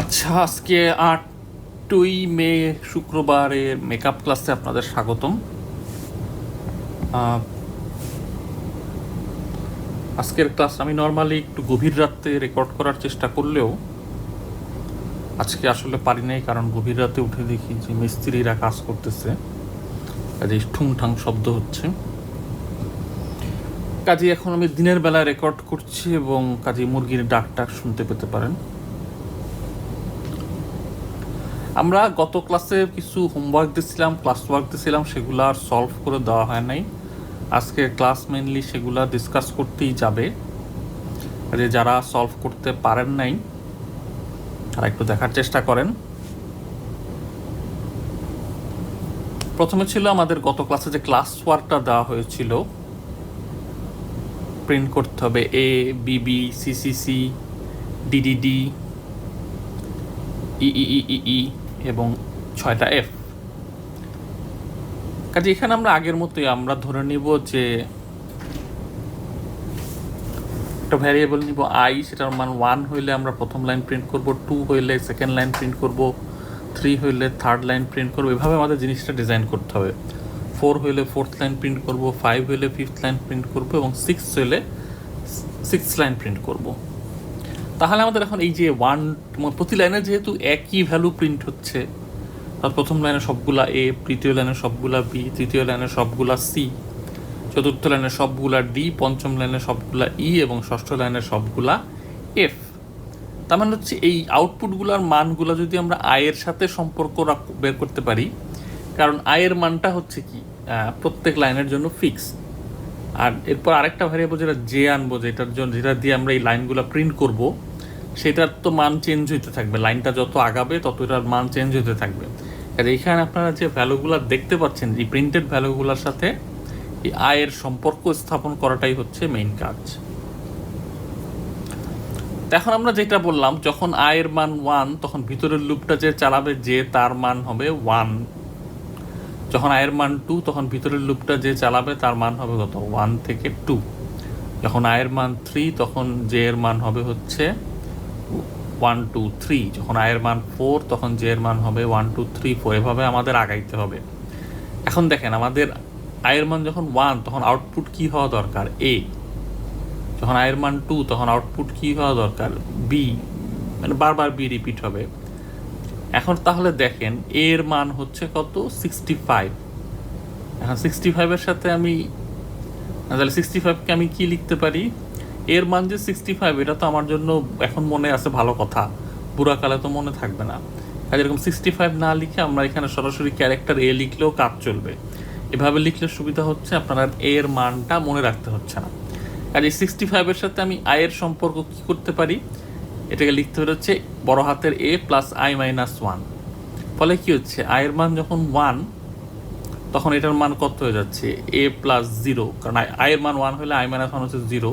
আচ্ছা, আজকে 8ই মে শুক্রবারের মেকআপ ক্লাসে আপনাদের স্বাগতম। আহ, আজকের ক্লাস আমি নর্মালি একটু গভীর রাতে রেকর্ড করার চেষ্টা করলেও আজকে আসলে পারি নাই, কারণ গভীর রাতে উঠে দেখি যে মিস্ত্রিরা কাজ করতেছে, কাজে ঠুংঠাং শব্দ হচ্ছে। কাজে এখন আমি দিনের বেলায় রেকর্ড করছি এবং কাজে মুরগির ডাক টাক শুনতে পেতে পারেন। আমরা গত ক্লাসে কিছু হোমওয়ার্ক দিয়েছিলাম, ক্লাস ওয়ার্ক দিয়েছিলাম, সেগুলো আর সলভ করে দেওয়া হয় নাই। আজকে ক্লাস মেনলি সেগুলো ডিসকাস করতেই যাবে। যে যারা সলভ করতে পারেন নাই তারা একটু দেখার চেষ্টা করেন। প্রথমে ছিল আমাদের গত ক্লাসে যে ক্লাস ওয়ার্কটা দেওয়া হয়েছিল, প্রিন্ট করতে হবে এ, বিবি, সিসিসি, ডিডিডি, ই এবং 6টা এফ। কাজে এখানে আমরা আগের মতোই আমরা ধরে নিব যে একটা ভ্যারিয়েবল নিব আই, সেটার মান 1 হইলে আমরা প্রথম লাইন প্রিন্ট করব, 2 হইলে সেকেন্ড লাইন প্রিন্ট করব, 3 হইলে থার্ড লাইন প্রিন্ট করব। এভাবে আমাদের জিনিসটা ডিজাইন করতে হবে। 4 হইলে ফোর্থ লাইন প্রিন্ট করব, 5 হইলে ফিফথ লাইন প্রিন্ট করব এবং 6 হইলে সিক্স লাইন প্রিন্ট করব। তাহলে আমাদের এখন এই যে প্রতি লাইনে যেহেতু একই ভ্যালু প্রিন্ট হচ্ছে, প্রথম লাইনে সবগুলা এ, দ্বিতীয় লাইনে সবগুলা বি, তৃতীয় লাইনে সবগুলা সি, চতুর্থ লাইনে সবগুলা ডি, পঞ্চম লাইনে সবগুলা ই এবং ষষ্ঠ লাইনে সবগুলা এফ। তার মানে হচ্ছে এই আউটপুটগুলোর মানগুলো যদি আমরা আয়ের সাথে সম্পর্ক বের করতে পারি, কারণ আয়ের মানটা হচ্ছে কি প্রত্যেক লাইনের জন্য ফিক্স। আর এরপর আরেকটা ভ্যারিয়েবল যেটা জে আনবো, যেটার জন্য যেটা দিয়ে আমরা এই লাইনগুলো প্রিন্ট করব, সেটার তো মান চেঞ্জ হইতে থাকবে। লাইনটা যত আগাবে তত এটার মান চেঞ্জ হতে থাকবে। আর এইখানে আপনারা যে ভ্যালুগুলো দেখতে পাচ্ছেন, এই প্রিন্টেড ভ্যালুগুলোর সাথে এই আয়ের সম্পর্ক স্থাপন করাটাই হচ্ছে মেইন কাজ। এখন আমরা যেটা বললাম, যখন আয়ের মান 1 তখন ভিতরের লুপটা যে চালাবে যে তার মান হবে 1। যখন আয়ের মান 2 তখন ভিতরের লুপটা যে চালাবে তার মান হবে কত, 1 থেকে 2। যখন আয়ের মান 3 তখন জে এর মান হবে হচ্ছে 1 2 3। যখন আয়ের মান 4 তখন জে এর মান হবে 1 2 3 4। এভাবে আমাদের আগাইতে হবে। এখন দেখেন, আমাদের আয়ের মান যখন 1 তখন আউটপুট কি হওয়া দরকার, এ। যখন আয়ের মান 2 তখন আউটপুট কি হওয়া দরকার, বি, মানে বারবার বি রিপিট হবে। এখন তাহলে দেখেন এর মান হচ্ছে কত, 65। এখন 65-এর সাথে আমি, তাহলে 65কে আমি কি লিখতে পারি, এর মান যে 65 এটা তো আমার জন্য এখন মনে আছে, ভালো কথা, বুড়াকালে তো মনে থাকবে না। কাজে এরকম 65 না লিখে আমরা এখানে সরাসরি ক্যারেক্টার এ লিখলেও কাজ চলবে। এভাবে লিখলে সুবিধা হচ্ছে, আপনার এর মানটা মনে রাখতে হচ্ছে না। কাজে 65-এর সাথে আমি আয়ের সম্পর্ক কি করতে পারি, এটাকে লিখতে হচ্ছে বড় হাতের এ প্লাস আই মাইনাস 1। ফলে কি হচ্ছে, আয়ের মান যখন 1 তখন এটার মান কত হয়ে যাচ্ছে, এ প্লাস 0, কারণ আয়ের মান 1 হলে আই মাইনাস 1 হচ্ছে 0,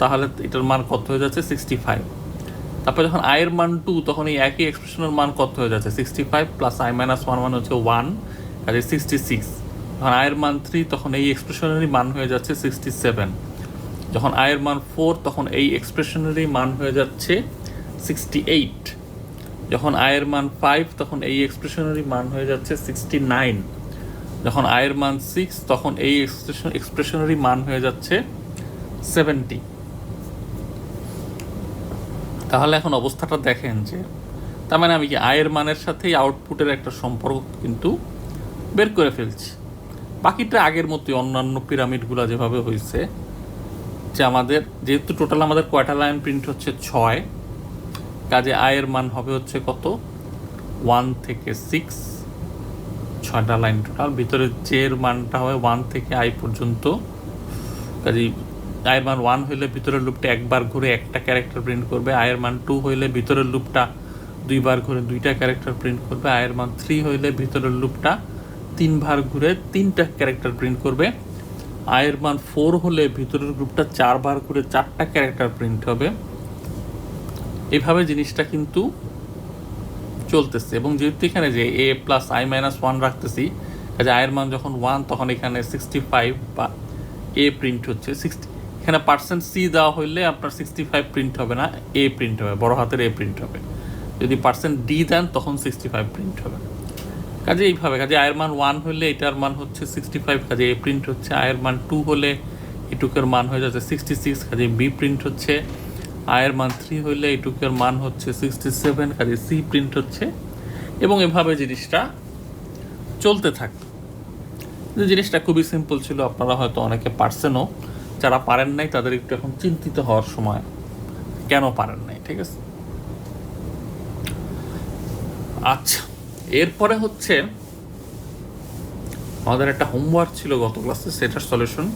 তাহলে এটার মান কত হয়ে যাচ্ছে, 65। তারপর যখন আয়ের মান 2 তখন এই একই এক্সপ্রেশনের মান কত হয়ে যাচ্ছে, 65 প্লাস আই মাইনাস 1 মানে হচ্ছে 1, কাজে 66। যখন আয়ের মান 3 তখন এই এক্সপ্রেশনেরই মান হয়ে যাচ্ছে 67। যখন আয়ের মান 4 তখন এই এক্সপ্রেশনেরই মান হয়ে যাচ্ছে 68। যখন আয়ের মান 5 তখন এই এক্সপ্রেশনেরই মান হয়ে যাচ্ছে 69। যখন আয়ের মান 6 তখন এই এক্সপ্রেশনেরই মান হয়ে যাচ্ছে 70। তাহলে এখন অবস্থাটা দেখেন যে, তার মানে আমি কি আয়ের মানের সাথেই আউটপুটের একটা সম্পর্ক কিন্তু বের করে ফেলছি। বাকিটা আগের মতোই, অন্যান্য পিরামিডগুলো যেভাবে হয়েছে, যে আমাদের যেহেতু টোটাল আমাদের কয়টা লাইন প্রিন্ট হচ্ছে 6, কাজে আয়ের মান হবে হচ্ছে কত, 1 থেকে 6, 6টা লাইন টোটাল। ভিতরে জে এর মানটা হবে 1 থেকে আই পর্যন্ত। কাজেই আয়ের মান 1 হইলে ভিতরের লুপটা একবার ঘুরে একটা ক্যারেক্টার প্রিন্ট করবে। আয়ের মান 2 হইলে ভিতরের লুপটা 2বার ঘুরে 2টা ক্যারেক্টার প্রিন্ট করবে। আয়ের মান 3 হইলে ভিতরের লুপটা 3বার ঘুরে 3টা ক্যারেক্টার প্রিন্ট করবে। আয়ের মান 4 হলে ভিতরের গ্রুপটা 4বার ঘুরে 4টা ক্যারেক্টার প্রিন্ট হবে। এইভাবে জিনিসটা কিন্তু চলতেছে। এবং যেহেতু এখানে যে এ প্লাস আই মাইনাস 1 রাখতেছি, কাজে আয়ের মান যখন 1 তখন এখানে 65 বা এ প্রিন্ট হচ্ছে 60। এখানে % সি দেওয়া হইলে আপনার 65 প্রিন্ট হবে না, এ প্রিন্ট হবে, বড় হাতের এ প্রিন্ট হবে। যদি % ডি দেন তখন 65 প্রিন্ট হবে। কাজে এইভাবে, কাজে আয়ের মান 1 হলে এটার মান হচ্ছে 65, কাজে এ প্রিন্ট হচ্ছে। আয়ের মান 2 হলে এটুকের মান হয়ে যাচ্ছে 66, কাজে বি প্রিন্ট হচ্ছে। আয়ের মান 3 হলে এটুকের মান হচ্ছে 67, কাজে সি প্রিন্ট হচ্ছে। এবং এভাবে জিনিসটা চলতে থাকে। জিনিসটা খুবই সিম্পল ছিল, আপনারা হয়তো অনেকে পারছেনও, যারা পারেন নাই তাদের একটু এখন চিন্তিত হওয়ার সময়, কেন পারেন নাই, ঠিক আছে। আচ্ছা, এরপরে হচ্ছে আমাদের একটা হোমওয়ার্ক ছিল গত ক্লাসে, সেটার সলিউশন।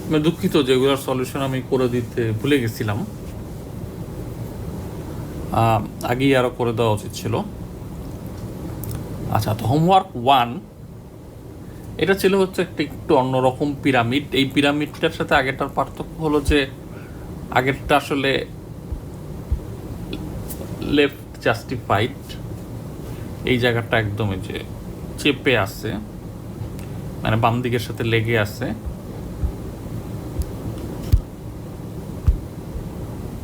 আমি দুঃখিত যেগুলোর সলিউশন আমি করে দিতে ভুলে গেছিলাম, আগেই আরও করে দেওয়া উচিত ছিল। আচ্ছা, তো হোমওয়ার্ক 1 এটা ছিল হচ্ছে একটু অন্যরকম পিরামিড। এই পিরামিডটার সাথে আগেরটার পার্থক্য হলো যে আগেরটা আসলে লেফট জাস্টিফাইড, এই জায়গাটা একদম এই যে চেপে আছে, মানে বাম দিকের সাথে লেগে আছে।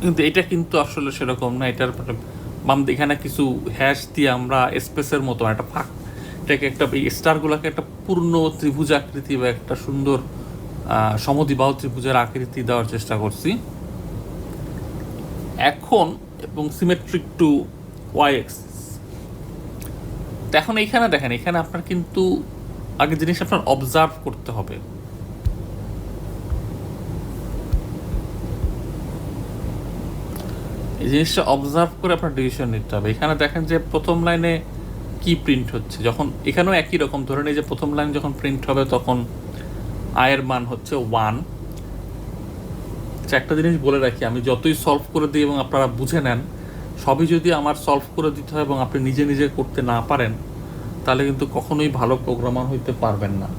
কিন্তু এটা কিন্তু আসলে সেরকম না। এটার বাম দিকে এখানে কিছু হ্যাশ দিয়ে আমরা স্পেসের মতো একটা ফাঁক, এটাকে একটা এই স্টারগুলোকে একটা পূর্ণ ত্রিভুজ আকৃতি বা একটা সুন্দর সমদ্বিবাহু ত্রিভুজের আকৃতি দেওয়ার চেষ্টা করছি এখন, এবং সিমেট্রিক টু ওয়াই এক্সিস। তো এখন এইখানে দেখেন, এখানে আপনার কিন্তু আগে জিনিস আপনার অবজার্ভ করতে হবে। এই জিনিসটা অবজার্ভ করে আপনার ডিসিশন নিতে হবে। এখানে দেখেন যে প্রথম লাইনে কি প্রিন্ট হচ্ছে, যখন এখানেও একই রকম ধরে নিই যে প্রথম লাইন যখন প্রিন্ট হবে তখন আয়ের মান হচ্ছে 1। একটা জিনিস বলে রাখি, আমি যতই সলভ করে দিই এবং আপনারা বুঝে নেন, সবই যদি আমার সলভ করে দিতে হয় এবং আপনি নিজে নিজে করতে না পারেন, তাহলে কিন্তু কখনোই ভালো প্রোগ্রামার হইতে পারবেন না।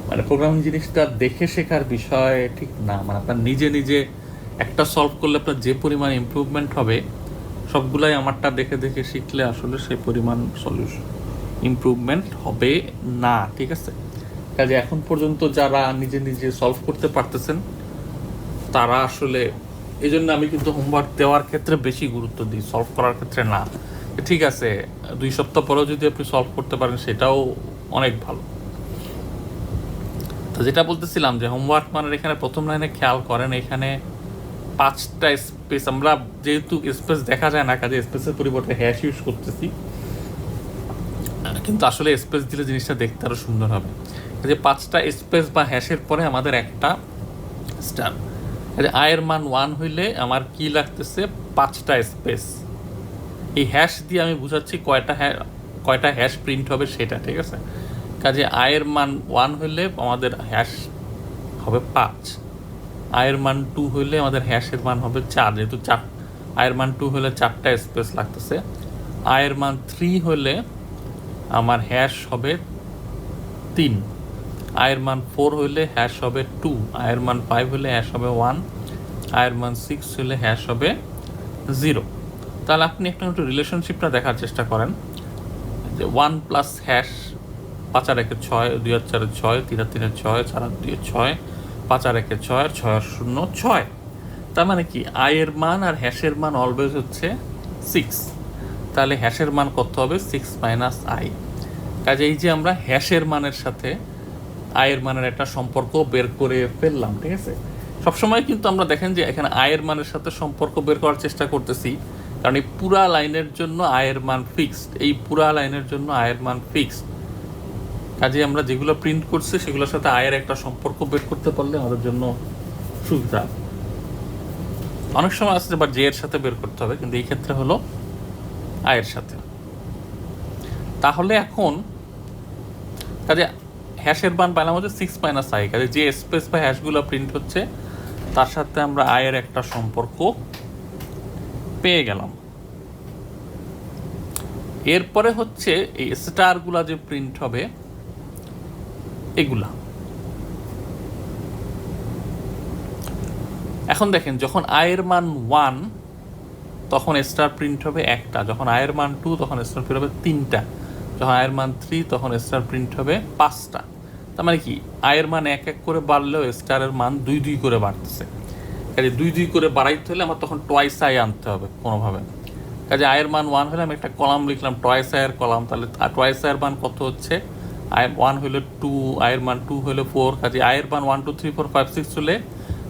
মানে প্রোগ্রামিং জিনিসটা দেখে শেখার বিষয় ঠিক না, মানে আপনার নিজে নিজে একটা সলভ করলে আপনার যে পরিমাণ ইমপ্রুভমেন্ট হবে, সবগুলাই আমারটা দেখে দেখে শিখলে আসলে সেই পরিমাণ সলিউশন ইমপ্রুভমেন্ট হবে না, ঠিক আছে। কাজে এখন পর্যন্ত যারা নিজে নিজে সলভ করতে পারতেছেন তারা আসলে, এই জন্য আমি কিন্তু হোমওয়ার্ক দেওয়ার ক্ষেত্রে বেশি গুরুত্ব দিই, সলভ করার ক্ষেত্রে না। ঠিক আছে, 2 সপ্তাহ পরেও যদি আপনি সলভ করতে পারেন সেটাও অনেক ভালো। তো যেটা বলতেছিলাম যে হোমওয়ার্ক মানে এখানে প্রথম লাইনে খেয়াল করেন, এখানে 5টা স্পেস, আমরা যেহেতু স্পেস দেখা যায় না কাজে স্পেসের পরিবর্তে হ্যাশ ইউজ করতেছি, কিন্তু আসলে স্পেস দিলে জিনিসটা দেখতে আরও সুন্দর হবে। যে 5টা স্পেস বা হ্যাশের পরে আমাদের একটা স্টার। আয়ের মান 1 হইলে আমার কি লাগতেছে, 5টা স্পেস। এই হ্যাশ দিয়ে আমি বুঝাচ্ছি কয়টা হ্যাশ প্রিন্ট হবে সেটা, ঠিক আছে। কাজে আয়ের মান 1 হইলে আমাদের হ্যাশ হবে 5, আয়ের মান 2 হইলে আমাদের হ্যাশের মান হবে 4, যেহেতু আয়ের মান 2 হলে 4টা স্পেস লাগতেছে। আয়ের মান 3 হলে আমার হ্যাশ হবে 3, আয়ের মান 4 হইলে হ্যাশ হবে 2, আয়ের মান 5 হলে হ্যাশ হবে 1, আয়ের মান 6 হলে হ্যাশ হবে 0। তাহলে আপনি একটু রিলেশনশিপটা দেখার চেষ্টা করেন যে 1 প্লাস হ্যাশ 5 আর 1 6, 2 আর 4 6, 3 আর 3 6, 4 আর 2 6, 5 আর 1 6, আর 6 আর 0 6। তার মানে কি আয়ের মান আর হ্যাশের মান অলওয়েজ হচ্ছে 6। তাহলে হ্যাশের মান কত হবে, 6 মাইনাস আই। কাজে এই যে আমরা হ্যাশের মানের সাথে আয়ের মানের একটা সম্পর্ক বের করে ফেললাম, ঠিক আছে। সবসময় কিন্তু আমরা দেখেন যে এখানে আয়ের মানের সাথে সম্পর্ক বের করার চেষ্টা করতেছি, কারণ এই পুরা লাইনের জন্য আয়ের মান ফিক্সড, এই পুরা লাইনের জন্য আয়ের মান ফিক্সড। কাজে আমরা যেগুলো প্রিন্ট করছি সেগুলোর সাথে আয়ের একটা সম্পর্ক বের করতে পারলে আমাদের জন্য সুবিধা। অনেক সময় আছে বা জে এর সাথে বের করতে হবে, কিন্তু এই ক্ষেত্রে হলো আয়ের সাথে। তাহলে এখন কাজে হ্যাশের মান পাইলাম হচ্ছে 6 মাইনাস আই, কাজে যে স্পেস বা হ্যাশগুলো প্রিন্ট হচ্ছে তার সাথে আমরা আয়ের একটা সম্পর্ক পেয়ে গেলাম। এরপরে হচ্ছে এই স্টারগুলা যে প্রিন্ট হবে এগুলা। এখন দেখেন যখন আয়ের মান 1 তখন স্টার প্রিন্ট হবে একটা, যখন আয়ের মান 2 তখন স্টার প্রিন্ট হবে 3টা, যখন আয়ের মান 3 তখন স্টার প্রিন্ট হবে 5টা। তার মানে কি আয়ের মান 1 1 করে বাড়লেও স্টারের মান 2 2 করে বাড়তেছে। কাজে 2 2 করে বাড়াইতে হলে আমার তখন টোয়াইস আই আনতে হবে কোনোভাবে। কাজে আয়ের মান 1 হলে আমি একটা কলাম লিখলাম টয়েস আয়ের কলাম, তাহলে টয়েস আয়ের মান কত হচ্ছে, আয়ের 1 হলে 2, আয়ের মান 2 হলে 4, কাজে আয়ের মান 1 2 3 4 5 6 হলে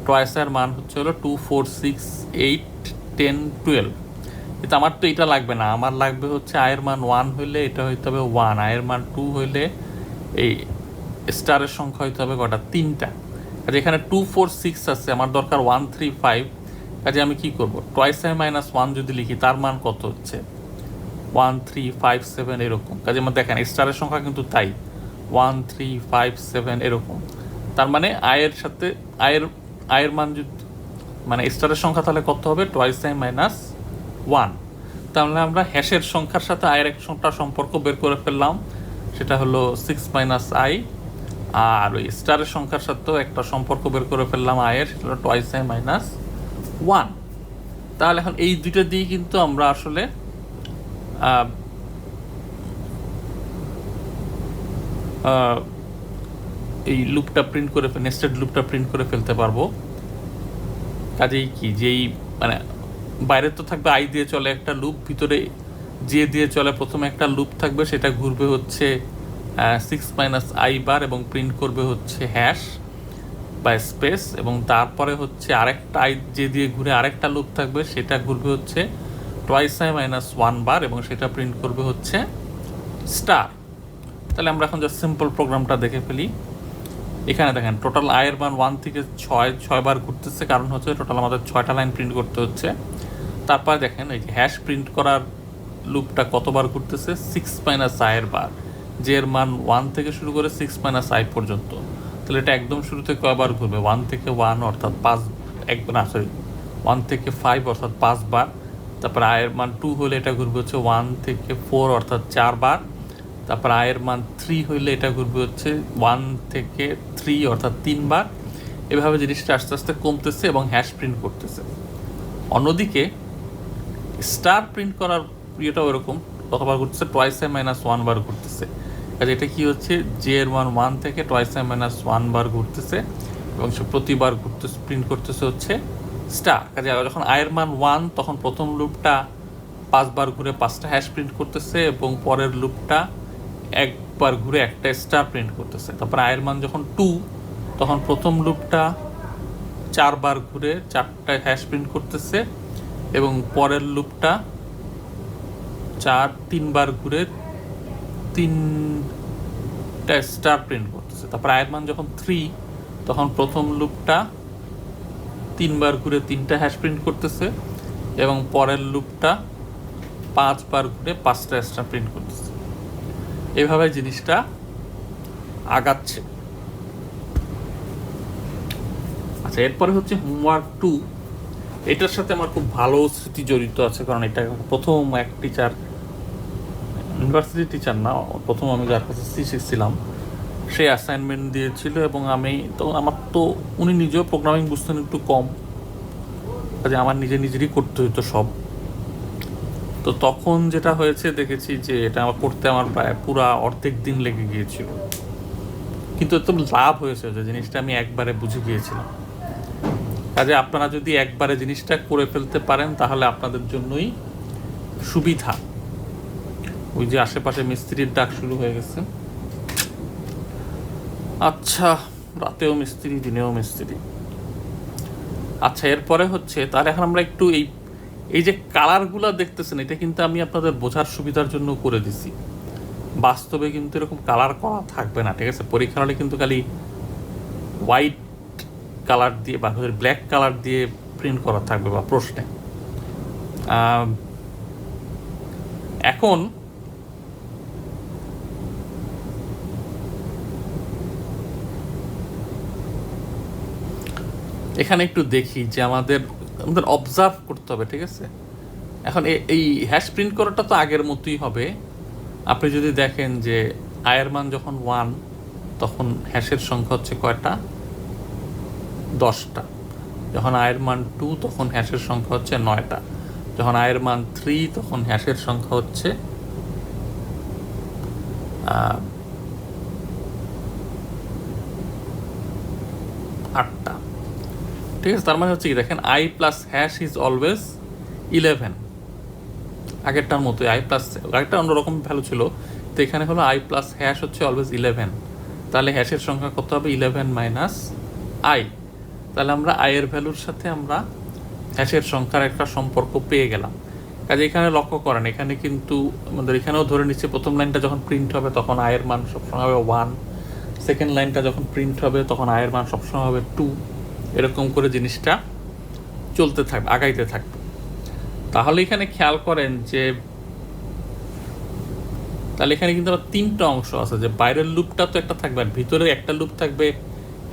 টয়েস আয়ের মান হচ্ছে হলো 2 4 6 8 10 12। কিন্তু আমার তো এটা লাগবে না, আমার লাগবে হচ্ছে আয়ের মান 1 হলে এটা হইতে হবে 1, আয়ের মান 2 হলে এই স্টারের সংখ্যা হইতে হবে কটা, 3টা। কাজে এখানে 2 4 6 আছে, আমার দরকার 1 3 5, কাজে আমি কি করব, টয়েস আই মাইনাস 1 যদি লিখি তার মান কত হচ্ছে 1 3 5 7 এরকম। কাজে আমার দেখেন স্টারের সংখ্যা কিন্তু তাই 1 3 5 7 এরকম। তার মানে আয়ের সাথে আয়ের মান যদি মানে স্টারের সংখ্যা তাহলে কত হবে, টয়েস আই মাইনাস 1। তাহলে আমরা হ্যাশের সংখ্যার সাথে আয়ের একটা সম্পর্ক বের করে ফেললাম, সেটা হলো 6 মাইনাস আই, আর ওই স্টারের সংখ্যার সাথেও একটা সম্পর্ক বের করে ফেললাম আয়ের, সেটা হলো টয়েস আই মাইনাস 1। তাহলে এখন এই দুইটা দিয়ে কিন্তু আমরা আসলে এই লুপটা প্রিন্ট করে নেস্টেড লুপটা প্রিন্ট করে ফেলতে পারবো। কাজেই কি যেই মানে বাইরে তো থাকবে আই দিয়ে চলে একটা লুপ, ভিতরে যে দিয়ে চলে প্রথমে একটা লুপ থাকবে, সেটা ঘুরবে হচ্ছে 6 মাইনাস আই বার এবং প্রিন্ট করবে হচ্ছে হ্যাশ বা স্পেস, এবং তারপরে হচ্ছে আরেকটা আই যে দিয়ে ঘুরে আরেকটা লুপ থাকবে, সেটা ঘুরবে হচ্ছে টয়েস আই মাইনাস 1 বার এবং সেটা প্রিন্ট করবে হচ্ছে স্টার। তাহলে আমরা এখন জাস্ট সিম্পল প্রোগ্রামটা দেখে ফেলি। এখানে দেখেন টোটাল আয়ের মান 1 থেকে 6 বার ঘুরতেছে, কারণ হচ্ছে টোটাল আমাদের 6টা লাইন প্রিন্ট করতে হচ্ছে। তারপরে দেখেন এই যে হ্যাশ প্রিন্ট করার লুপটা কতবার ঘুরতেছে, 6 মাইনাস আয়ের বার, যে এর মান 1 থেকে শুরু করে 6 মাইনাস আই পর্যন্ত। তাহলে এটা একদম শুরুতে কয়বার ঘুরবে, 1 থেকে 1 অর্থাৎ 5, 1 থেকে 5 অর্থাৎ 5 বার। তারপরে আয়ের মান 2 হলে এটা ঘুরবে হচ্ছে 1 থেকে 4 অর্থাৎ 4 বার। তারপর আয়ের মান 3 হইলে এটা ঘুরবে হচ্ছে 1 থেকে 3 অর্থাৎ 3 বার। এভাবে জিনিসটা আস্তে আস্তে কমতেছে এবং হ্যাশ প্রিন্ট করতেছে। অন্যদিকে স্টার প্রিন্ট করার ইয়েটাও এরকম, কতবার ঘুরতেছে, টয়েস আই মাইনাস 1 বার ঘুরতেছে। কাজে এটা কি হচ্ছে, জে এর মান 1 থেকে টয়েস আই মাইনাস 1 বার ঘুরতেছে এবং সে প্রতিবার ঘুরতেছে প্রিন্ট করতেছে হচ্ছে স্টার। কাজে যখন আয়ের মান 1 তখন প্রথম লুপটা 5 বার ঘুরে 5টা হ্যাশ প্রিন্ট করতেছে এবং পরের লুপটা একবার ঘুরে একটা স্টার প্রিন্ট করতেছে। তারপর আয়ের মান যখন 2 তখন প্রথম লুপটা 4 বার ঘুরে 4টা হ্যাশ প্রিন্ট করতেছে এবং পরের লুপটা 3 বার ঘুরে 3টা স্টার প্রিন্ট করতেছে। তারপর আয়ের মান যখন 3 তখন প্রথম লুপটা 3 বার ঘুরে 3টা হ্যাশ প্রিন্ট করতেছে এবং পরের লুপটা 5 বার ঘুরে 5টা স্টার প্রিন্ট করতেছে। এভাবে জিনিসটা আগাচ্ছে। আচ্ছা, এরপরে হচ্ছে হোমওয়ার্ক 2। এটার সাথে আমার খুব ভালো স্মৃতি জড়িত আছে, কারণ এটা প্রথম এক টিচার, ইউনিভার্সিটি টিচার না, প্রথম আমি যার কাছে শিখছিলাম, সে অ্যাসাইনমেন্ট দিয়েছিল এবং আমার তো উনি নিজেও প্রোগ্রামিং বুঝতেন একটু কম, কাজে আমার নিজেরই করতে হতো সব। তো তখন যেটা হয়েছে দেখেছি যে এটা আমার করতে আমার প্রায় পুরা অর্ধেক দিন লেগে গিয়েছিল, কিন্তু এত লাভ হয়েছে যে জিনিসটা আমি একবারে বুঝে গিয়েছিলাম। কাজে আপনারা যদি একবারে জিনিসটা করে ফেলতে পারেন তাহলে আপনাদের জন্যই সুবিধা। ওই যে আশেপাশে মিস্ত্রির ডাক শুরু হয়ে গেছে। আচ্ছা, রাতেও মিস্ত্রি, দিনেও মিস্ত্রি। আচ্ছা, এরপরে হচ্ছে তাহলে এখন আমরা একটু এই যে কালারগুলো দেখতেছেন, এটা কিন্তু আমি আপনাদের বোঝার সুবিধার জন্য করে দিছি। বাস্তবে কিন্তু এরকম কালার করা থাকবে না, ঠিক আছে? পরীক্ষা হলে কিন্তু খালি হোয়াইট কালার দিয়ে বা ব্ল্যাক কালার দিয়ে প্রিন্ট করা থাকবে বা প্রশ্নে। এখন এখানে একটু দেখি যে আমাদের অবজার্ভ করতে হবে, ঠিক আছে? এখন এই হ্যাশ প্রিন্ট করাটা তো আগের মতোই হবে। আপনি যদি দেখেন যে আয়ের মান যখন 1 তখন হ্যাশের সংখ্যা হচ্ছে কয়টা, 10টা। যখন আয়ের মান 2 তখন হ্যাশের সংখ্যা হচ্ছে 9টা। যখন আয়ের মান 3 তখন হ্যাশের সংখ্যা হচ্ছে 8টা, ঠিক আছে? তার মানে হচ্ছে কি, দেখেন I plus hash is always 11। আগেরটার মতো আই প্লাস, আগেরটা অন্যরকম ভ্যালু ছিল, তো এখানে হলো আই প্লাস হ্যাশ হচ্ছে অলওয়েজ 11, তাহলে হ্যাশের সংখ্যা কত হবে 11 মাইনাস আই। তাহলে আমরা আয়ের ভ্যালুর সাথে আমরা হ্যাশের সংখ্যার একটা সম্পর্ক পেয়ে গেলাম। কাজে এখানে লক্ষ্য করেন, এখানে কিন্তু আমাদের এখানেও ধরে নিচ্ছে প্রথম লাইনটা যখন প্রিন্ট হবে তখন আয়ের মান সবসময় হবে 1, সেকেন্ড লাইনটা যখন প্রিন্ট হবে তখন আয়ের মান সবসময় হবে 2, এরকম করে জিনিসটা চলতে থাকবে, আগাইতে থাকবে। তাহলে এখানে খেয়াল করেন যে তাহলে এখানে কিন্তু আবার তিনটা অংশ আছে, যে বাইরের লুপটা তো একটা থাকবে, আর ভিতরে একটা লুপ থাকবে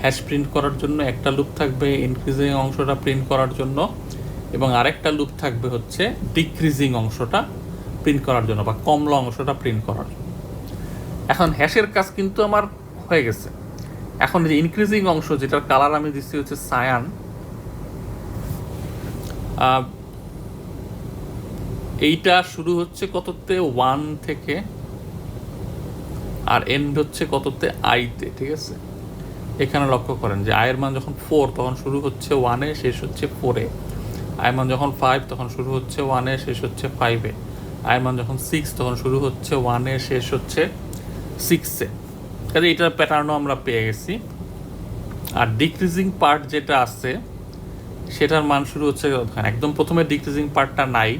হ্যাশ প্রিন্ট করার জন্য, একটা লুপ থাকবে ইনক্রিজিং অংশটা প্রিন্ট করার জন্য, এবং আরেকটা লুপ থাকবে হচ্ছে ডিক্রিজিং অংশটা প্রিন্ট করার জন্য বা কমলা অংশটা প্রিন্ট করার জন্য। এখন হ্যাশের কাজ কিন্তু আমার হয়ে গেছে। এখন যে ইনক্রিজিং অংশ যেটার কালার আমি দিচ্ছি হচ্ছে সায়ান, এইটা শুরু হচ্ছে কততে 1 থেকে আর এন্ড হচ্ছে কততে আইতে, ঠিক আছে। এখানে লক্ষ্য করেন যে আয়ের মান যখন 4 তখন শুরু হচ্ছে 1-এ শেষ হচ্ছে 4-এ, আয়ের মান যখন 5 তখন শুরু হচ্ছে 1-এ শেষ হচ্ছে 5-এ, আয়ের মান যখন 6 তখন শুরু হচ্ছে 1-এ শেষ হচ্ছে 6-এ। কাজে এটার প্যাটার্নও আমরা পেয়ে গেছি। আর ডিক্রিজিং পার্ট যেটা আছে সেটার মান শুরু হচ্ছে একদম প্রথমে ডিক্রিজিং পার্টটা নাই,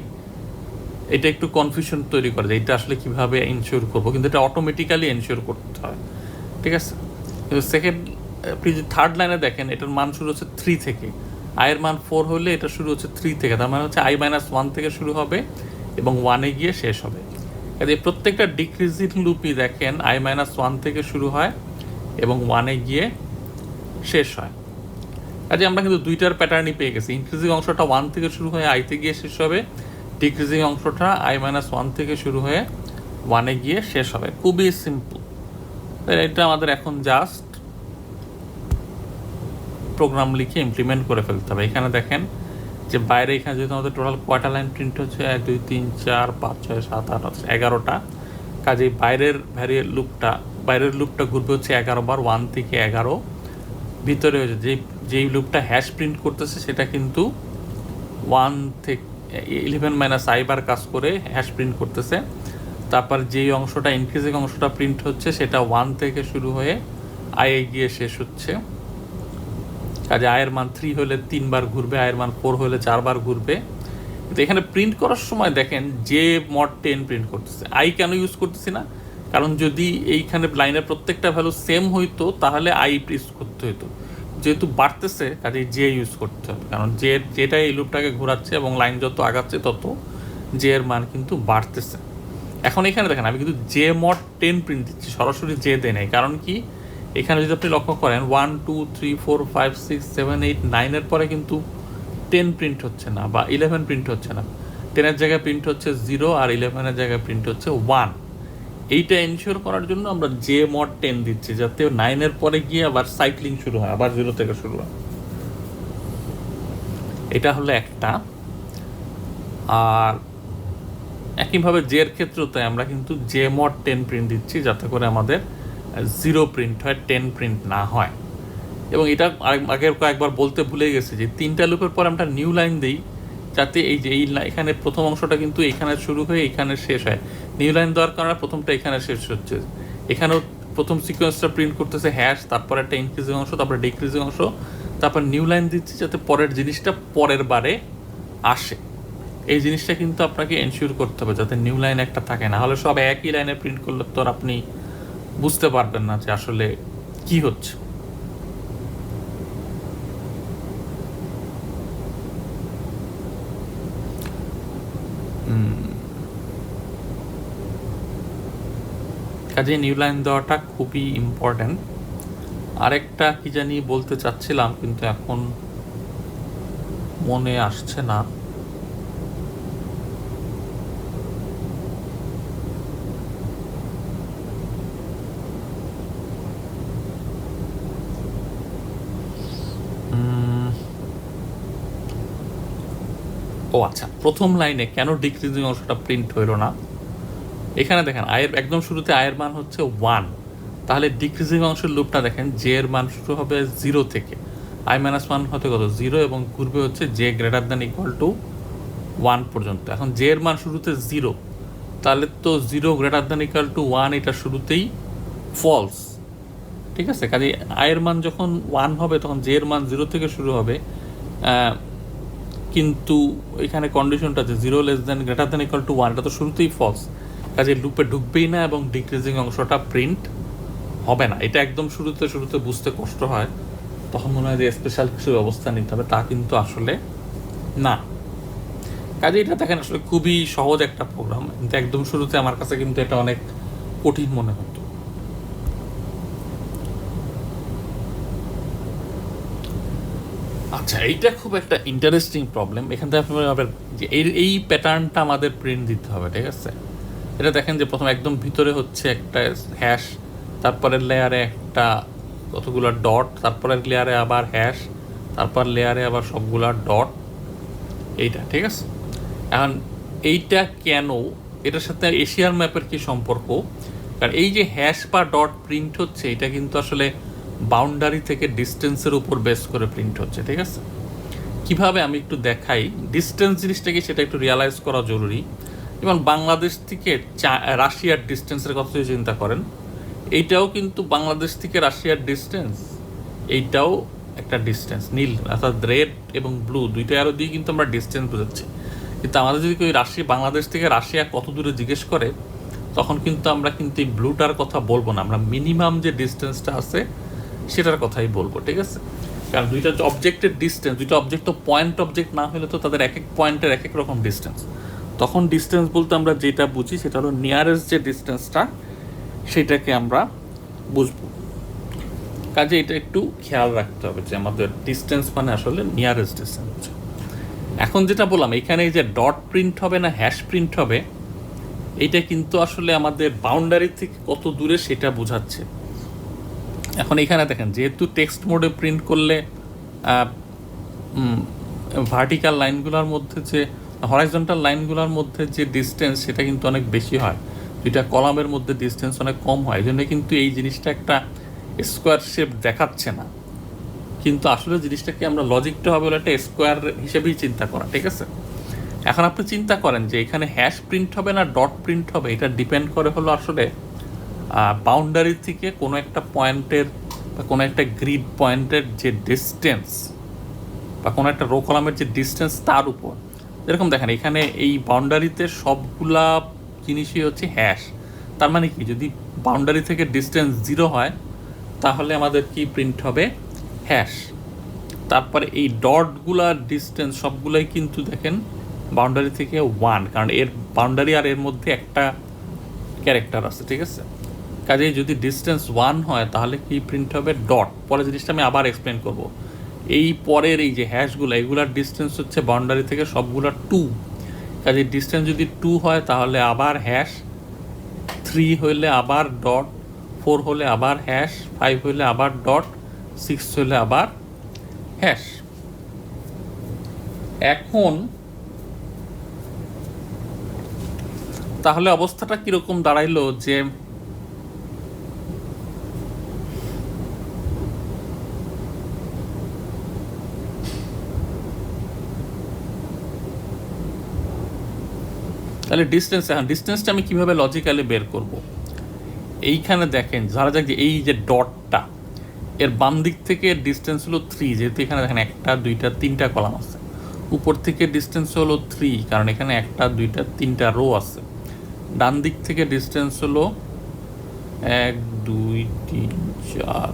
এটা একটু কনফিউশন তৈরি করে যে এটা আসলে কীভাবে এনশিওর করবো, কিন্তু এটা অটোমেটিক্যালি এনশিওর করতে হয়, ঠিক আছে। কিন্তু সেকেন্ড আপনি যদি থার্ড লাইনে দেখেন এটার মান শুরু হচ্ছে 3 থেকে, আয়ের মান 4 হলে এটা শুরু হচ্ছে 3 থেকে, তার মানে হচ্ছে i-1 থেকে শুরু হবে এবং 1-এ গিয়ে শেষ হবে। কাজে প্রত্যেকটা ডিক্রিজিং লুপই দেখেন i-1 থেকে শুরু হয় এবং 1-এ গিয়ে শেষ হয়। কাজে আমরা কিন্তু দুইটার প্যাটার্নই পেয়ে গেছি, ইনক্রিজিং অংশটা 1 থেকে শুরু হয়ে আইতে গিয়ে শেষ হবে, ডিক্রিজিং অংশটা i-1 থেকে শুরু হয়ে 1-এ গিয়ে শেষ হবে। খুবই সিম্পল। এটা আমাদের এখন জাস্ট প্রোগ্রাম লিখে ইমপ্লিমেন্ট করে ফেলতে হবে। এখানে দেখেন যে বাইরে এখানে যেহেতু আমাদের টোটাল কোয়ার্টার লাইন প্রিন্ট হচ্ছে 1 2 3 4 5 6 7 8 11টা, কাজেই বাইরের লুপটা ঘুরবে হচ্ছে 11 বার, 1 থেকে 11। ভিতরে হচ্ছে যেই লুপটা হ্যাশ প্রিন্ট করতেছে সেটা কিন্তু 1 থেকে 11 মাইনাস আই বার কাজ করে হ্যাশ প্রিন্ট করতেছে। তারপর যেই অংশটা ইনক্রিজিং অংশটা প্রিন্ট হচ্ছে সেটা 1 থেকে শুরু হয়ে আইয়ে গিয়ে শেষ হচ্ছে। কাজে আয়ের মান 3 হলে 3 বার ঘুরবে, আয়ের মান 4 হলে 4 বার ঘুরবে। কিন্তু এখানে প্রিন্ট করার সময় দেখেন যে মড 10 প্রিন্ট করতেছে, আই কেন ইউজ করতেছি না, কারণ যদি এইখানে লাইনের প্রত্যেকটা ভ্যালু সেম হইতো তাহলে আই প্রেস করতে হতো, যেহেতু বাড়তেছে কাজেই জে ইউজ করতে হবে, কারণ যেটা এই লুপটাকে ঘোরাচ্ছে এবং লাইন যত আগাচ্ছে তত জে এর মান কিন্তু বাড়তেছে। এখন এখানে দেখেন আমি কিন্তু জে মড 10 প্রিন্ট দিচ্ছি, সরাসরি জে দেয় নাই। কারণ কি, এখানে যদি আপনি লক্ষ্য করেন 1 2 3 4 5 6 7 8 9-এর পরে কিন্তু 10 প্রিন্ট হচ্ছে না বা 11 প্রিন্ট হচ্ছে না, 10-এর জায়গায় প্রিন্ট হচ্ছে 0 আর 11-এর জায়গায় প্রিন্ট হচ্ছে 1। এইটা এনশিওর করার জন্য আমরা জে মড 10 দিচ্ছি, যাতে 9-এর পরে গিয়ে আবার সাইক্লিং শুরু হয়, আবার 0 থেকে শুরু হয়। এটা হলো একটা। আর একইভাবে জের ক্ষেত্রেও তাই আমরা কিন্তু জে মড 10 প্রিন্ট দিচ্ছি, যাতে করে আমাদের 0 প্রিন্ট হয়, 10 প্রিন্ট না হয়। এবং এটা আগের কয়েকবার বলতে ভুলে গেছি যে 3টা লুপের পর আমরা নিউ লাইন দিই, যাতে এই যে এখানে প্রথম অংশটা কিন্তু এখানে শুরু হয়ে এখানে শেষ হয়। নিউ লাইন দেওয়ার কারণে প্রথমটা এখানে শেষ হচ্ছে, এখানেও প্রথম সিকোয়েন্সটা প্রিন্ট করতেছে হ্যাশ, তারপর একটা ইনক্রিজিং অংশ, তারপরে ডিক্রিজিং অংশ, তারপর নিউ লাইন দিচ্ছি যাতে পরের জিনিসটা পরের বারে আসে। এই জিনিসটা কিন্তু আপনাকে এনশিওর করতে হবে যাতে নিউ লাইন একটা থাকে, না হলে সব একই লাইনে প্রিন্ট করলে তো আর আপনি বুঝতে পারবেন না যে আসলে কি হচ্ছে। কাজে নিউ লাইন দেওয়াটা খুবই ইম্পর্ট্যান্ট। আরেকটা কি জানি বলতে চাচ্ছিলাম কিন্তু এখন মনে আসছে না। ও আচ্ছা, প্রথম লাইনে কেন ডিক্রিজিং অংশটা প্রিন্ট হইল না, এখানে দেখেন আয়ের একদম শুরুতে আয়ের মান হচ্ছে 1, তাহলে ডিক্রিজিং অংশের লুপটা দেখেন জে এর মান শুরু হবে 0 থেকে, i-1 হতে কত 0 এবং ঘুরবে হচ্ছে J greater than equal to 1 পর্যন্ত। এখন জে এর মান শুরুতে 0, তাহলে তো 0 গ্রেটার দ্যান ইকুয়াল টু 1 এটা শুরুতেই ফলস, ঠিক আছে। কাজে আয়ের মান যখন 1 হবে তখন জে এর মান 0 থেকে শুরু হবে, কিন্তু এখানে কন্ডিশনটা যে 0 less than greater than equal to 1 এটা তো শুরুতেই ফলস, কাজে লুপে ঢুকবেই না এবং ডিক্রিজিং অংশটা প্রিন্ট হবে না। এটা একদম শুরুতে বুঝতে কষ্ট হয়, তখন মনে হয় যে স্পেশাল কিছু ব্যবস্থা নিতে হবে, তা কিন্তু আসলে না। কাজে এটা দেখেন আসলে খুবই সহজ একটা প্রোগ্রাম, কিন্তু একদম শুরুতে আমার কাছে কিন্তু এটা অনেক কঠিন মনে হতো। আচ্ছা, এইটা খুব একটা ইন্টারেস্টিং প্রবলেম। এখান থেকে আপনি ভাবেন যে এই প্যাটার্নটা আমাদের প্রিন্ট দিতে হবে, ঠিক আছে। এটা দেখেন যে প্রথম একদম ভিতরে হচ্ছে একটা হ্যাশ, তারপরের লেয়ারে একটা কতগুলো ডট, তারপরের লেয়ারে আবার হ্যাশ, তারপর লেয়ারে আবার সবগুলা ডট, এইটা ঠিক আছে। এখন এইটা কেন, এটার সাথে এশিয়ার ম্যাপের কি সম্পর্ক? কারণ এই যে হ্যাশ বা ডট প্রিন্ট হচ্ছে, এটা কিন্তু আসলে বাউন্ডারি থেকে ডিস্টেন্সের উপর বেস করে প্রিন্ট হচ্ছে, ঠিক আছে। কিভাবে আমি একটু দেখাই। ডিস্টেন্স জিনিসটাকে সেটা একটু রিয়ালাইজ করা জরুরি। যেমন বাংলাদেশ থেকে রাশিয়ার ডিস্টেন্সের কথা যদি চিন্তা করেন, এইটাও কিন্তু বাংলাদেশ থেকে রাশিয়ার ডিস্টেন্স, এইটাও একটা ডিস্টেন্স। নীল অর্থাৎ রেড এবং ব্লু দুইটা আরও দিয়ে কিন্তু আমরা ডিস্টেন্স বোঝাচ্ছি। কিন্তু আমাদের যদি কেউ বাংলাদেশ থেকে রাশিয়া কত দূরে জিজ্ঞেস করে, তখন কিন্তু আমরা কিন্তু এই ব্লুটার কথা বলবো না, আমরা মিনিমাম যে ডিস্টেন্সটা আছে সেটার কথাই বলবো, ঠিক আছে। কারণ দুইটা অবজেক্টের ডিস্টেন্স, দুইটা অবজেক্ট তো পয়েন্ট অবজেক্ট না হলে তো তাদের এক এক পয়েন্টের এক এক রকম ডিস্টেন্স। তখন ডিস্টেন্স বলতে আমরা যেটা বুঝি সেটা হলো নিয়ারেস্ট যে ডিস্টেন্সটা, সেটাকে আমরা বুঝবো। কাজে এটা একটু খেয়াল রাখতে হবে যে আমাদের ডিস্টেন্স মানে আসলে নিয়ারেস্ট ডিস্টেন্স। এখন যেটা বললাম, এখানে এই যে ডট প্রিন্ট হবে না হ্যাশ প্রিন্ট হবে, এইটা কিন্তু আসলে আমাদের বাউন্ডারি থেকে কত দূরে সেটা বোঝাচ্ছে। এখন এখানে দেখেন, যেহেতু টেক্সট মোডে প্রিন্ট করলে ভার্টিক্যাল লাইনগুলোর মধ্যে যে হরাইজন্টাল লাইনগুলোর মধ্যে যে ডিস্টেন্স সেটা কিন্তু অনেক বেশি হয়, দুইটা কলামের মধ্যে ডিস্টেন্স অনেক কম হয়, এই জন্য কিন্তু এই জিনিসটা একটা স্কোয়ার শেপ দেখাচ্ছে না। কিন্তু আসলে জিনিসটাকে আমরা লজিকটা হবে একটা স্কোয়ার হিসেবেই চিন্তা করা, ঠিক আছে। এখন আপনি চিন্তা করেন যে এখানে হ্যাশ প্রিন্ট হবে না ডট প্রিন্ট হবে, এটা ডিপেন্ড করে হলো আসলে বাউন্ডারি থেকে কোনো একটা পয়েন্টের বা কোনো একটা গ্রিড পয়েন্টের যে ডিস্টেন্স বা কোনো একটা রো কলামের যে ডিস্টেন্স তার উপর। যেরকম দেখেন এখানে এই বাউন্ডারিতে সবগুলা জিনিসই হচ্ছে হ্যাশ, তার মানে কি, যদি বাউন্ডারি থেকে ডিস্টেন্স 0 হয় তাহলে আমাদের কি প্রিন্ট হবে, হ্যাশ। তারপরে এই ডটগুলার ডিস্টেন্স সবগুলাই কিন্তু দেখেন বাউন্ডারি থেকে 1, কারণ এর বাউন্ডারি আর এর মধ্যে একটা ক্যারেক্টার আছে, ঠিক আছে। কাজেই যদি ডিস্টেন্স 1 হয় তাহলে কি প্রিন্ট হবে, ডট। পরের জিনিসটা আমি আবার এক্সপ্লেন করব। এই পরের এই যে হ্যাশগুলো, এগুলার ডিস্টেন্স হচ্ছে বাউন্ডারি থেকে সবগুলা 2, কাজেই ডিস্টেন্স যদি 2 হয় তাহলে আবার হ্যাশ, 3 হইলে আবার ডট, 4 হলে আবার হ্যাশ, 5 হইলে আবার ডট, 6 হইলে আবার হ্যাশ। এখন তাহলে অবস্থাটা কিরকম দাঁড়াইলো, যে তাহলে ডিস্টেন্স, এখন ডিস্টেন্সটা আমি কীভাবে লজিক্যালি বের করব? এইখানে দেখেন, ধরা যাক যে এই যে ডটটা, এর বাম দিক থেকে ডিস্টেন্স হলো 3, যেহেতু এখানে দেখেন 1, 2, 3টা কলাম আছে। উপর থেকে ডিস্টেন্স হলো 3, কারণ এখানে 1, 2, 3টা রো আছে। ডান দিক থেকে ডিস্টেন্স হলো 1, 2, 3, 4,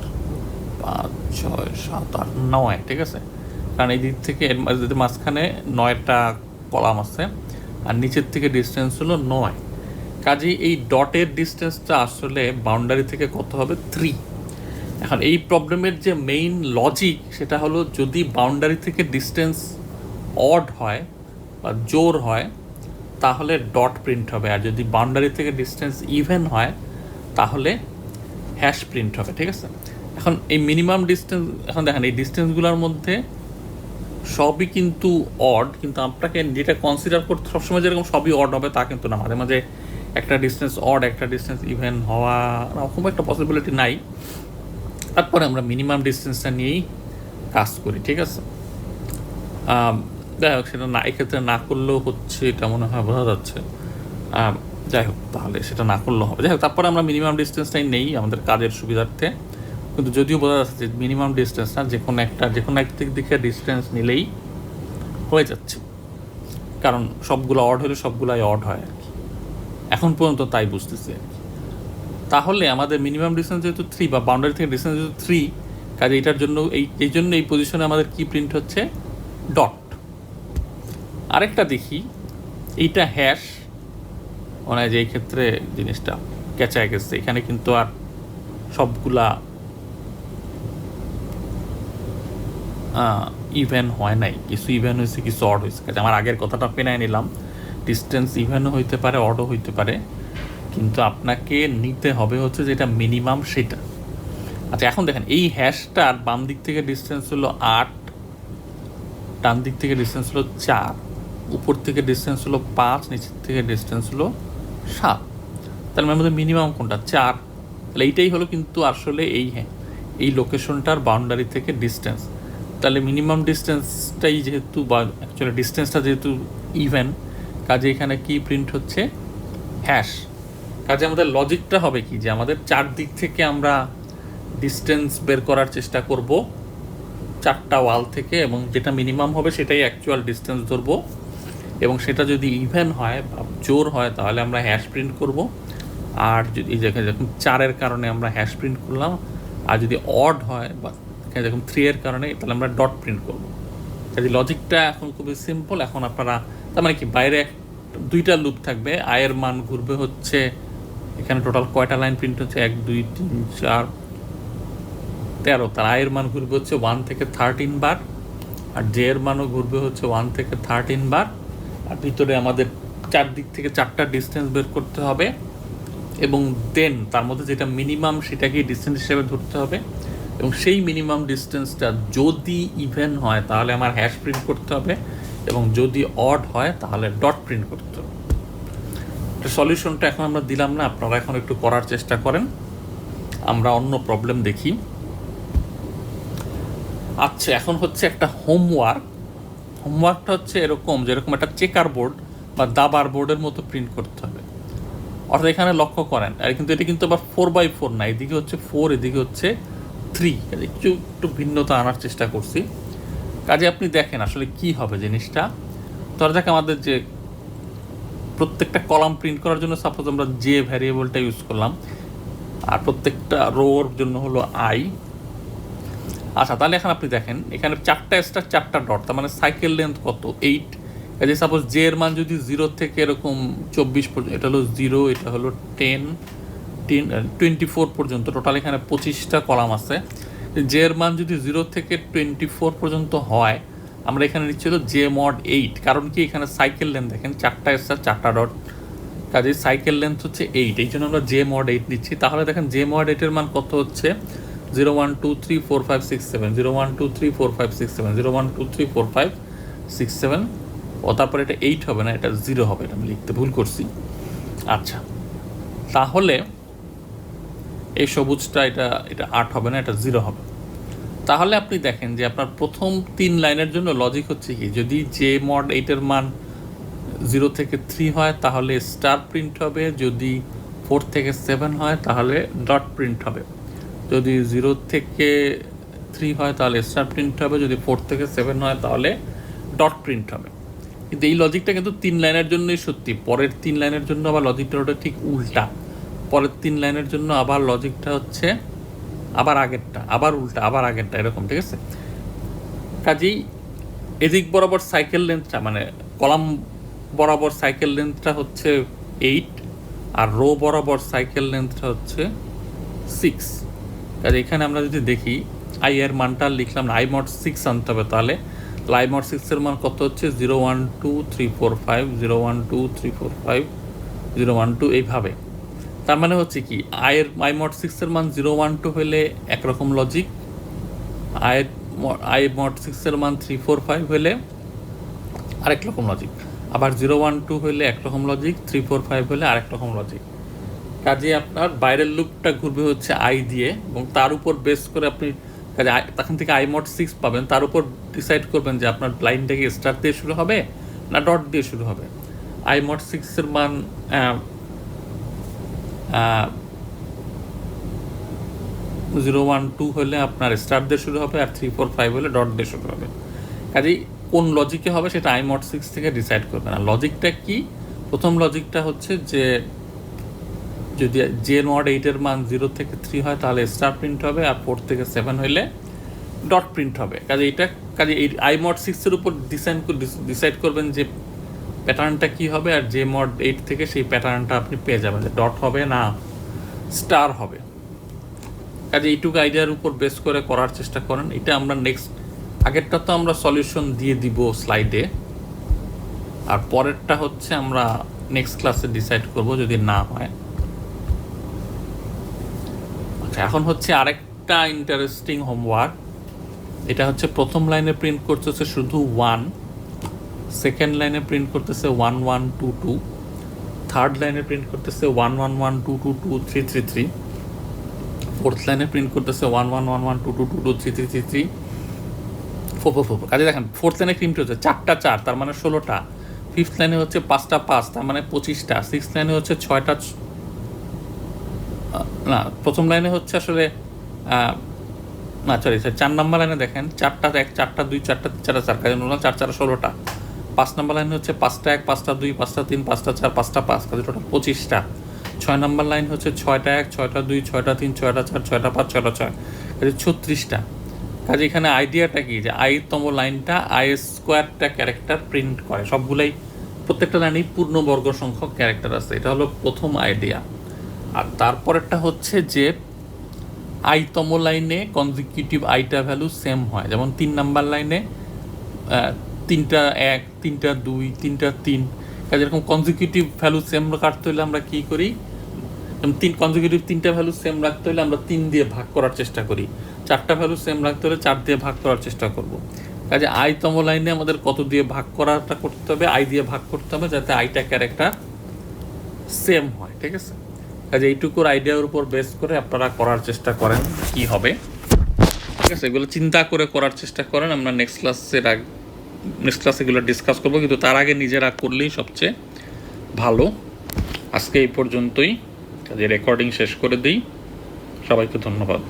5, 6, 7, 8, 9, ঠিক আছে। কারণ এই দিক থেকে মাঝখানে 9টা কলাম আছে, আর নিচের থেকে ডিস্টেন্স হলো 9। কাজেই এই ডটের ডিস্টেন্সটা আসলে বাউন্ডারি থেকে কত হবে, 3। এখন এই প্রবলেমের যে মেইন লজিক সেটা হলো, যদি বাউন্ডারি থেকে ডিস্টেন্স অড হয় বা জোর হয় তাহলে ডট প্রিন্ট হবে, আর যদি বাউন্ডারি থেকে ডিস্টেন্স ইভেন হয় তাহলে হ্যাশ প্রিন্ট হবে, ঠিক আছে। এখন এই মিনিমাম ডিস্টেন্স, এখন দেখেন এই ডিস্টেন্সগুলোর মধ্যে সবই কিন্তু অড, কিন্তু আপনাকে যেটা কনসিডার করতে সবসময় যেরকম সবই অড হবে তা কিন্তু না, মাঝে মাঝে একটা ডিস্টেন্স অড একটা ডিস্টেন্স ইভেন হওয়া খুব একটা পসিবিলিটি নাই। তারপরে আমরা মিনিমাম ডিস্টেন্সটা নিয়েই কাজ করি, ঠিক আছে। যাই হোক, সেটা না, এক্ষেত্রে না করলেও হচ্ছে, এটা মনে হয় বোঝা যাচ্ছে। যাই হোক, তাহলে সেটা না করলেও হবে। যাই হোক, তারপরে আমরা মিনিমাম ডিস্টেন্সটাই নেই আমাদের কাজের সুবিধার্থে। কিন্তু যদিও বোঝা যাচ্ছে যে মিনিমাম ডিস্টেন্স না, যে কোনো এক দিকে ডিস্টেন্স নিলেই হয়ে যাচ্ছে, কারণ সবগুলো অড হলে সবগুলাই অড হয় আর কি, এখন পর্যন্ত তাই বুঝতেছি আর কি। তাহলে আমাদের মিনিমাম ডিস্টেন্স যেহেতু 3, বা বাউন্ডারি থেকে ডিস্টেন্স যেহেতু 3, কাজে এটার জন্য এই জন্য এই পজিশনে আমাদের কি প্রিন্ট হচ্ছে, ডট। আরেকটা দেখি, এইটা হ্যাশ, মানে যে এই ক্ষেত্রে জিনিসটা ক্যাচায় গেছে, এখানে কিন্তু আর সবগুলা ইভেন হয় নাই, কিছু ইভেন হয়েছে, কিছু অড হয়েছে। কাজে আমার আগের কথাটা পেনায় নিলাম, ডিস্টেন্স ইভেনও হইতে পারে, অডও হইতে পারে, কিন্তু আপনাকে নিতে হবে হচ্ছে যেটা মিনিমাম সেটা। আচ্ছা, এখন দেখেন এই হ্যাশটার বাম দিক থেকে ডিস্টেন্স হলো 8, ডান দিক থেকে ডিস্টেন্স হলো 4, উপর থেকে ডিস্টেন্স হলো 5, নিচের থেকে ডিস্টেন্স হলো 7। তার মধ্যে মিনিমাম কোনটা, 4। তাহলে এইটাই হলো কিন্তু আসলে এই লোকেশনটার বাউন্ডারি থেকে ডিস্টেন্স। তাহলে মিনিমাম ডিস্টেন্সটাই যেহেতু, বা অ্যাকচুয়ালি ডিস্টেন্সটা যেহেতু ইভেন, কাজে এখানে কি প্রিন্ট হচ্ছে, হ্যাশ। কাজে আমাদের লজিকটা হবে কি, যে আমাদের 4 দিক থেকে আমরা ডিস্টেন্স বের করার চেষ্টা করব 4টা ওয়াল থেকে, এবং যেটা মিনিমাম হবে সেটাই অ্যাকচুয়াল ডিস্টেন্স ধরবো, এবং সেটা যদি ইভেন হয় বা জোর হয় তাহলে আমরা হ্যাশ প্রিন্ট করব। আর যদি এই জায়গায় যখন 4-এর কারণে আমরা হ্যাশ প্রিন্ট করলাম, আর যদি অড হয় বা এখানে যখন 3-এর কারণে, তাহলে আমরা ডট প্রিন্ট করব। কাজে লজিকটা এখন খুবই সিম্পল। এখন আপনারা, তার মানে কি, বাইরে 2টা লুপ থাকবে, আয়ের মান ঘুরবে হচ্ছে, এখানে টোটাল কয়টা লাইন প্রিন্ট হচ্ছে, 1 2 3 4 13, তার আয়ের মান ঘুরবে হচ্ছে 1 থেকে 13 বার, আর জে এর মানও ঘুরবে হচ্ছে 1 থেকে 13 বার। আর ভিতরে আমাদের 4 দিক থেকে 4টা ডিস্টেন্স বের করতে হবে, এবং দেন তার মধ্যে যেটা মিনিমাম সেটাকেই ডিস্টেন্স হিসেবে ধরতে হবে, এবং সেই মিনিমাম ডিস্টেন্সটা যদি ইভেন হয় তাহলে আমার হ্যাশ প্রিন্ট করতে হবে, এবং যদি অড হয় তাহলে ডট প্রিন্ট করতে হবে। সলিউশনটা এখন আমরা দিলাম না, আপনারা এখন একটু করার চেষ্টা করেন, আমরা অন্য প্রবলেম দেখি। আচ্ছা, এখন হচ্ছে একটা হোমওয়ার্কটা হচ্ছে এরকম, যেরকম একটা চেকার বোর্ড বা দাবার বোর্ডের মতো প্রিন্ট করতে হবে। অর্থাৎ এখানে লক্ষ্য করেন, আর কিন্তু এটা কিন্তু আবার 4x4 না, এদিকে হচ্ছে 4, এদিকে হচ্ছে 3, একটু ভিন্নতা আনার চেষ্টা করছি। কাজে আপনি দেখেন আসলে কি হবে জিনিসটা। ধরা যাক আমাদের যে প্রত্যেকটা কলাম প্রিন্ট করার জন্য সাপোজ আমরা যে ভ্যারিয়েবলটা ইউজ করলাম, আর প্রত্যেকটা রোর জন্য হলো আই। আচ্ছা, তাহলে এখন আপনি দেখেন এখানে 4টা স্টার 4টা ডট, তার মানে সাইকেল লেন্থ কত, 8। কাজে সাপোজ জে এর মান যদি 0 থেকে এরকম 24 পর্যন্ত, এটা হলো 0, এটা হলো 10 24 পর্যন্ত, টোটাল এখানে 25টা কলাম আছে। জে এর মান যদি 0 থেকে 24 পর্যন্ত হয়, আমরা এখানে নিচ্ছি হলো জে মড 8। কারণ কি, এখানে সাইকেল লেন্থ দেখেন 4টা স্টার 4টা ডট, কাজে সাইকেল লেন্থ হচ্ছে 8, এই জন্য আমরা জে মড 8 নিচ্ছি। তাহলে দেখেন জে মড 8-এর মান কত হচ্ছে, 0 1 2 3 4 5 6 7, 0 1 2 3 4 5 6 7, 0 1 2 3 4 5 6 7, ও তারপরে এটা 8 হবে না, এটা 0 হবে, এটা আমি লিখতে ভুল করছি। আচ্ছা, তাহলে এই সবুজটা, এটা 8 হবে না, এটা 0 হবে। তাহলে আপনি দেখেন যে আপনার প্রথম 3 লাইনের জন্য লজিক হচ্ছে কি, যদি জে মড 8-এর মান 0 থেকে 3 হয় তাহলে স্টার প্রিন্ট হবে, যদি 4 থেকে 7 হয় তাহলে ডট প্রিন্ট হবে, যদি 0 থেকে 3 হয় তাহলে স্টার প্রিন্ট হবে, যদি 4 থেকে 7 হয় তাহলে ডট প্রিন্ট হবে। কিন্তু এই লজিকটা কিন্তু 3 লাইনের জন্যই সত্যি, পরের 3 লাইনের জন্য আবার লজিকটা ওটা ঠিক উল্টা। পরের 3 লাইনের জন্য আবার লজিকটা হচ্ছে আবার আগেরটা, আবার উল্টা, আবার আগেরটা, এরকম, ঠিক আছে। কাজেই এদিক বরাবর সাইকেল লেন্থটা, মানে কলাম বরাবর সাইকেল লেন্থটা হচ্ছে 8, আর রো বরাবর সাইকেল লেন্থটা হচ্ছে 6। কাজে এখানে আমরা যদি দেখি, আই এর মানটা লিখলাম না, আই মড 6 আনতে হবে, তাহলে আই মড 6-এর মান কত হচ্ছে, 0 1 2 3 4 5, 0 1 2 3 4 5, 0 1 2, এইভাবে। তার মানে হচ্ছে কি, আই মড 6-এর মান 0 1 2 হলে একরকম লজিক, আই মড 6-এর মান 3 4 5 হলে আরেক রকম লজিক, আবার 0 1 2 হলে একরকম লজিক, 3 4 5 হলে আরেক রকম লজিক। কাজে আপনার বাইরের লুপটা ঘুরবে হচ্ছে আই দিয়ে, এবং তার উপর বেস করে আপনি কাজে তখন থেকে আই মড 6 পাবেন, তার উপর ডিসাইড করবেন যে আপনার লাইনটা কি স্টার দিয়ে শুরু হবে না ডট দিয়ে শুরু হবে। আই মড 6 এর মান 0 1 2 হলে আপনার স্টার দিয়ে শুরু হবে, আর 3 4 5 হলে ডট দিয়ে শুরু হবে। কাজেই কোন লজিকে হবে সেটা আই মড 6 থেকে ডিসাইড করবেন। আর লজিকটা কি? প্রথম লজিকটা হচ্ছে যে যদি জে মড 8 এর মান 0 থেকে 3 হয় তাহলে স্টার প্রিন্ট হবে, আর 4 থেকে 7 হইলে ডট প্রিন্ট হবে। কাজে এই আই মড 6 এর উপর ডিসাইড করবেন যে প্যাটার্নটা কি হবে, আর জে মড 8 থেকে সেই প্যাটার্নটা আপনি পেয়ে যাবেন যে ডট হবে না স্টার হবে। কাজে এইটুকু আইডিয়ার উপর বেস করে করার চেষ্টা করেন। এটা আমরা নেক্সট, আগেরটা তো আমরা সলিউশন দিয়ে দিব স্লাইডে, আর পরেরটা হচ্ছে আমরা নেক্সট ক্লাসে ডিসাইড করব যদি না হয়। আচ্ছা, এখন হচ্ছে আরেকটা ইন্টারেস্টিং হোমওয়ার্ক। এটা হচ্ছে প্রথম লাইনে প্রিন্ট করতেছে শুধু 1, সেকেন্ড লাইনে প্রিন্ট করতেছে 1 1 2 2, থার্ড লাইনে প্রিন্ট করতেছে 1 1 1 2 2 2 3 3 3, ফোর্থ লাইনে প্রিন্ট করতেছে 1 1 1 1 2 2 2 2 3 3 3 3 4 4 4। কাজে দেখেন ফোর্থ লাইনে প্রিন্ট হচ্ছে 4টা 4 তার মানে 16টা, ফিফথ লাইনে হচ্ছে 5টা 5 তার মানে 25টা, সিক্সথ লাইনে হচ্ছে 6টা, না প্রথম লাইনে হচ্ছে আসলে না সরি 4 নম্বর লাইনে দেখেন 4টা 1 4টা 2 4টা 4টা 4, কাজে 4 4 16টা। 5 নম্বর লাইনে হচ্ছে 5টা 1 5টা 2 5টা 3 5টা 4 5টা 5, কাজে টোটাল 25টা। 6 নম্বর লাইন হচ্ছে 6টা 1 6টা 2 6টা 3 6টা 4 6টা 5 6টা 6, কাজে 36টা। কাজে এখানে আইডিয়াটা কি যে আইতম লাইনটা আই স্কোয়ারটা ক্যারেক্টার প্রিন্ট করে, সবগুলাই প্রত্যেকটা লাইনেই পূর্ণবর্গ সংখ্যক ক্যারেক্টার আছে। এটা হলো প্রথম আইডিয়া। আর তারপরেরটা হচ্ছে যে আইতম লাইনে কনজিকিউটিভ আইটা ভ্যালু সেম হয়, যেমন 3 নাম্বার লাইনে 3টা 1 3টা 2 3টা 3, কাজে এরকম কনজিকিউটিভ ভ্যালু সেম রাখতে হলে আমরা কী করি, যেমন কনজিকিউটিভ 3টা ভ্যালু সেম রাখতে হলে আমরা 3 দিয়ে ভাগ করার চেষ্টা করি, 4টা ভ্যালু সেম রাখতে হলে 4 দিয়ে ভাগ করার চেষ্টা করব। কাজে আইতম লাইনে আমাদের কত দিয়ে ভাগ করাটা করতে হবে, আই দিয়ে ভাগ করতে হবে যাতে আইটা ক্যারেক্টার সেম হয়, ঠিক আছে। কাজে এইটুকুর আইডিয়ার উপর বেস করে আপনারা করার চেষ্টা করেন কি হবে, ঠিক আছে। এগুলো চিন্তা করে করার চেষ্টা করেন। আমরা নেক্সট ক্লাসে এগুলো ডিসকাস করবো, কিন্তু তার আগে নিজেরা করলেই সবচেয়ে ভালো। আজকে এই পর্যন্তই, কাজে রেকর্ডিং শেষ করে দিই। সবাইকে ধন্যবাদ।